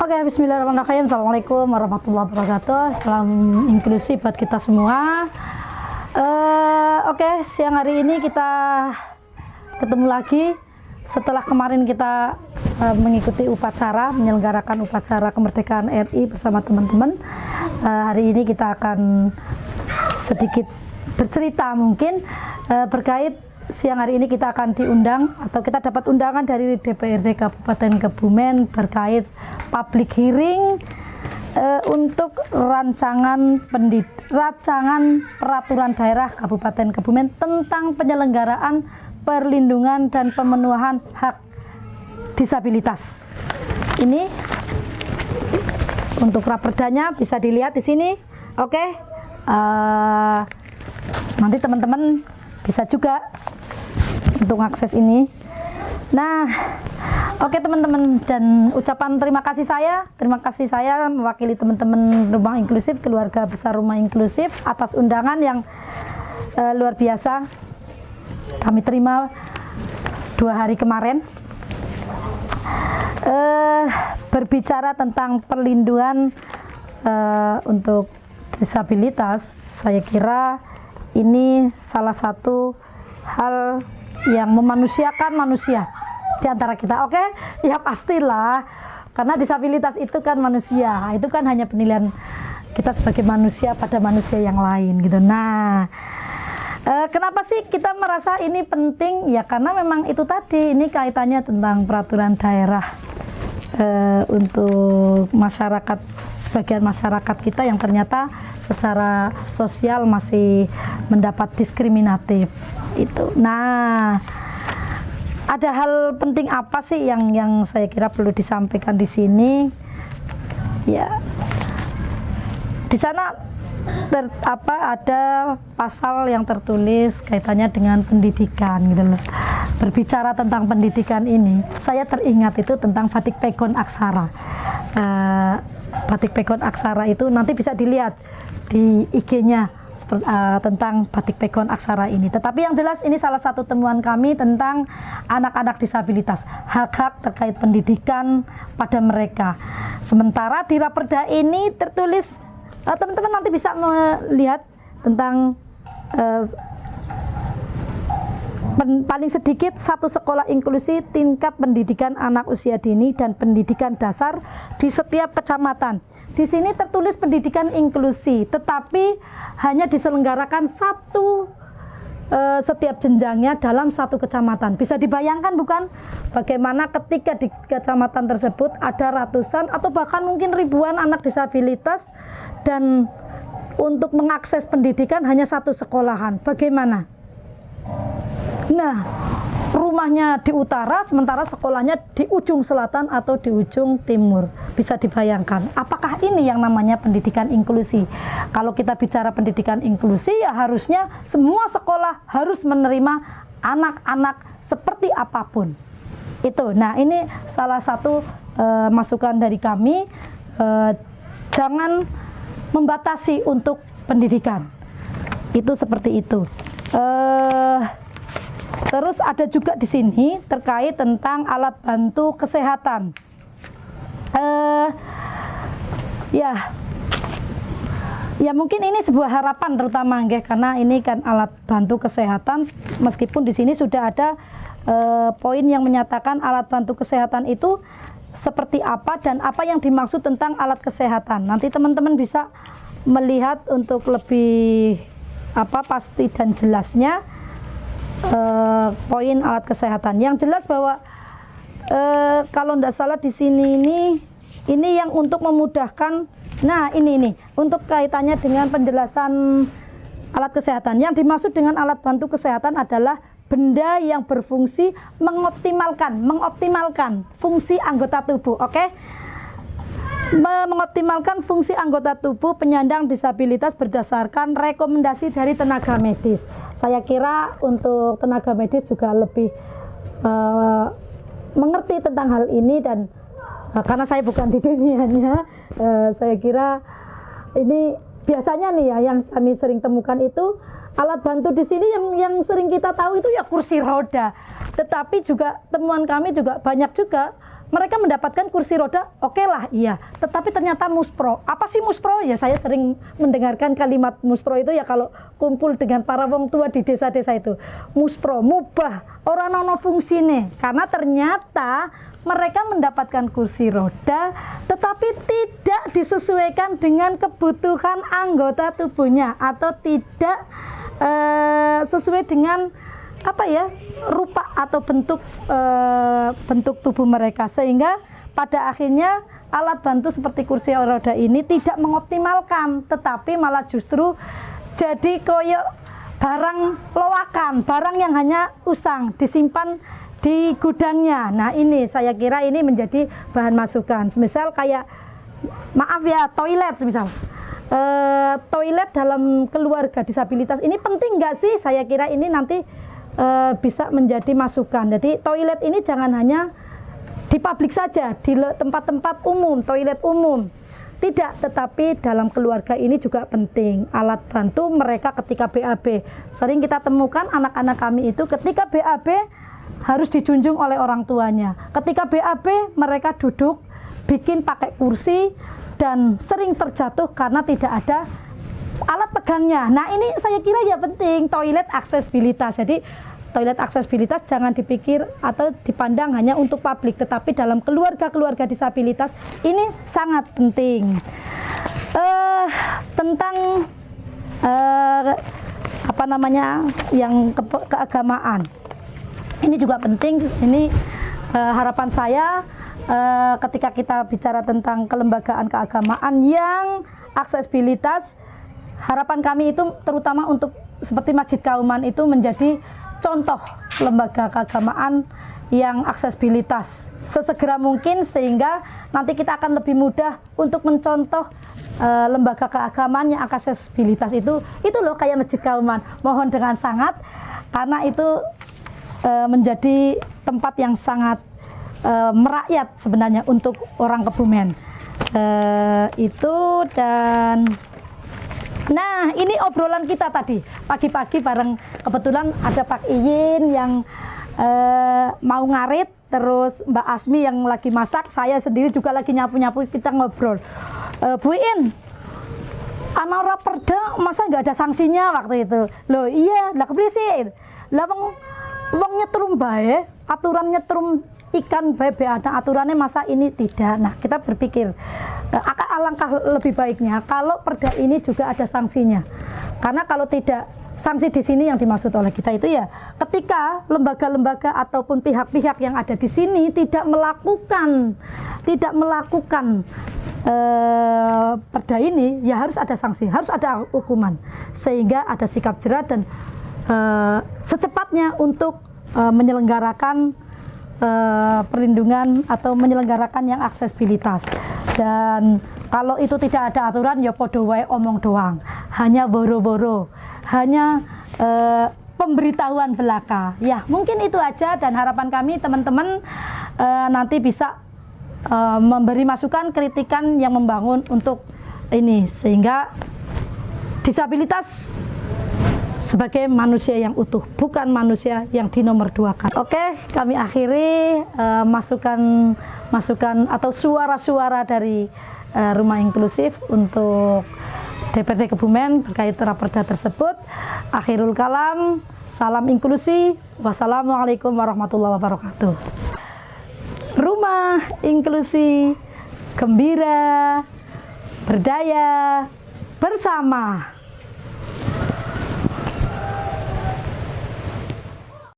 Oke, bismillahirrahmanirrahim. Assalamualaikum warahmatullahi wabarakatuh. Salam inklusi buat kita semua. Oke, siang hari ini kita ketemu lagi setelah kemarin kita mengikuti upacara, menyelenggarakan upacara kemerdekaan RI bersama teman-teman. Hari ini kita akan sedikit bercerita mungkin berkait siang hari ini kita akan diundang atau kita dapat undangan dari DPRD Kabupaten Kebumen terkait public hearing untuk rancangan peraturan daerah Kabupaten Kebumen tentang penyelenggaraan perlindungan dan pemenuhan hak disabilitas. Ini untuk raperdanya bisa dilihat di sini. Oke, nanti teman-teman bisa juga untuk akses ini. Nah, oke teman-teman, dan ucapan terima kasih saya mewakili teman-teman Rumah Inklusif, keluarga besar Rumah Inklusif atas undangan yang luar biasa kami terima 2 hari kemarin. Berbicara tentang perlindungan untuk disabilitas, saya kira ini salah satu hal yang memanusiakan manusia di antara kita. Oke, ya pastilah, karena disabilitas itu kan manusia, itu kan hanya penilaian kita sebagai manusia pada manusia yang lain gitu. Nah, kenapa sih kita merasa ini penting? Ya karena memang itu tadi, ini kaitannya tentang peraturan daerah untuk masyarakat, sebagian masyarakat kita yang ternyata secara sosial masih mendapat diskriminatif itu. Nah, ada hal penting apa sih yang saya kira perlu disampaikan di sini? Ya, di sana ada pasal yang tertulis kaitannya dengan pendidikan gitu loh. Berbicara tentang pendidikan ini, saya teringat itu tentang Batik Pegon Aksara. Batik Pegon Aksara itu nanti bisa dilihat di IG-nya tentang Batik Pegon Aksara ini. Tetapi yang jelas ini salah satu temuan kami tentang anak-anak disabilitas, hak-hak terkait pendidikan pada mereka. Sementara di Raperda ini tertulis, teman-teman nanti bisa melihat tentang paling sedikit 1 sekolah inklusi tingkat pendidikan anak usia dini dan pendidikan dasar di setiap kecamatan. Di sini tertulis pendidikan inklusi, tetapi hanya diselenggarakan setiap jenjangnya dalam 1 kecamatan. Bisa dibayangkan bukan bagaimana ketika di kecamatan tersebut ada ratusan atau bahkan mungkin ribuan anak disabilitas dan untuk mengakses pendidikan hanya 1 sekolahan. Bagaimana? Nah, rumahnya di utara sementara sekolahnya di ujung selatan atau di ujung timur. Bisa dibayangkan, apakah ini yang namanya pendidikan inklusi? Kalau kita bicara pendidikan inklusi, ya harusnya semua sekolah harus menerima anak-anak seperti apapun itu. Nah, ini salah satu masukan dari kami, jangan membatasi untuk pendidikan, itu seperti itu. Terus ada juga di sini terkait tentang alat bantu kesehatan. Ya mungkin ini sebuah harapan terutama karena ini kan alat bantu kesehatan, meskipun di sini sudah ada poin yang menyatakan alat bantu kesehatan itu seperti apa dan apa yang dimaksud tentang alat kesehatan. Nanti teman-teman bisa melihat untuk lebih pasti dan jelasnya poin alat kesehatan. Yang jelas bahwa kalau tidak salah di sini ini yang untuk memudahkan. Nah, ini untuk kaitannya dengan penjelasan alat kesehatan. Yang dimaksud dengan alat bantu kesehatan adalah benda yang berfungsi mengoptimalkan fungsi anggota tubuh. Oke? Mengoptimalkan fungsi anggota tubuh penyandang disabilitas berdasarkan rekomendasi dari tenaga medis. Saya kira untuk tenaga medis juga lebih mengerti tentang hal ini, dan karena saya bukan di dunianya, saya kira ini biasanya nih ya yang kami sering temukan itu alat bantu di sini yang sering kita tahu itu ya kursi roda. Tetapi juga temuan kami juga banyak juga mereka mendapatkan kursi roda, oke lah, iya. Tetapi ternyata muspro. Apa sih muspro? Ya saya sering mendengarkan kalimat muspro itu ya kalau kumpul dengan para wong tua di desa-desa itu. Muspro, mubah, orang ono fungsine. Karena ternyata mereka mendapatkan kursi roda, tetapi tidak disesuaikan dengan kebutuhan anggota tubuhnya atau tidak sesuai dengan apa ya, rupa atau bentuk tubuh mereka, sehingga pada akhirnya alat bantu seperti kursi roda ini tidak mengoptimalkan, tetapi malah justru jadi koyok barang loakan, barang yang hanya usang disimpan di gudangnya. Nah ini saya kira ini menjadi bahan masukan. Misal kayak maaf ya, toilet misal. Toilet dalam keluarga disabilitas ini penting nggak sih? Saya kira ini nanti bisa menjadi masukan. Jadi toilet ini jangan hanya di publik saja, di tempat-tempat umum, toilet umum. Tidak, tetapi dalam keluarga ini juga penting. Alat bantu mereka ketika BAB. Sering kita temukan anak-anak kami itu ketika BAB harus dijunjung oleh orang tuanya. Ketika BAB mereka duduk, bikin pakai kursi, dan sering terjatuh karena tidak ada alat pegangnya. Nah ini saya kira ya penting, toilet aksesibilitas. Jadi toilet aksesibilitas jangan dipikir atau dipandang hanya untuk publik, tetapi dalam keluarga-keluarga disabilitas ini sangat penting. Tentang apa namanya yang keagamaan, ini juga penting. Ini harapan saya ketika kita bicara tentang kelembagaan keagamaan yang aksesibilitas, harapan kami itu terutama untuk seperti Masjid Kauman itu menjadi contoh lembaga keagamaan yang aksesibilitas sesegera mungkin, sehingga nanti kita akan lebih mudah untuk mencontoh lembaga keagamaan yang aksesibilitas itu loh kayak Masjid Kauman. Mohon dengan sangat, karena itu menjadi tempat yang sangat merakyat sebenarnya untuk orang Kebumen. Itu. Dan nah ini obrolan kita tadi pagi-pagi bareng, kebetulan ada Pak Iyin yang mau ngarit, terus Mbak Asmi yang lagi masak, saya sendiri juga lagi nyapu-nyapu, kita ngobrol. Bu In, Anora Perda masa nggak ada sanksinya waktu itu? Loh iya, lah keprisin. Lah wong nyetrum bae, aturan nyetrum ikan bae ada aturannya, masa ini tidak. Nah kita berpikir alangkah lebih baiknya kalau perda ini juga ada sanksinya, karena kalau tidak, sanksi di sini yang dimaksud oleh kita itu ya ketika lembaga-lembaga ataupun pihak-pihak yang ada di sini tidak melakukan perda ini, ya harus ada sanksi, harus ada hukuman, sehingga ada sikap jera dan secepatnya untuk menyelenggarakan perlindungan atau menyelenggarakan yang aksesibilitas. Dan kalau itu tidak ada aturan, ya podo wae omong doang, hanya boro-boro, hanya pemberitahuan belaka. Ya mungkin itu aja, dan harapan kami teman-teman nanti bisa memberi masukan, kritikan yang membangun untuk ini, sehingga disabilitas sebagai manusia yang utuh, bukan manusia yang dinomorduakan. Oke, kami akhiri masukan atau suara-suara dari Rumah Inklusif untuk DPRD Kebumen terkait raperda tersebut. Akhirul kalam, salam inklusi, wassalamualaikum warahmatullahi wabarakatuh. Rumah Inklusi, gembira, berdaya, bersama.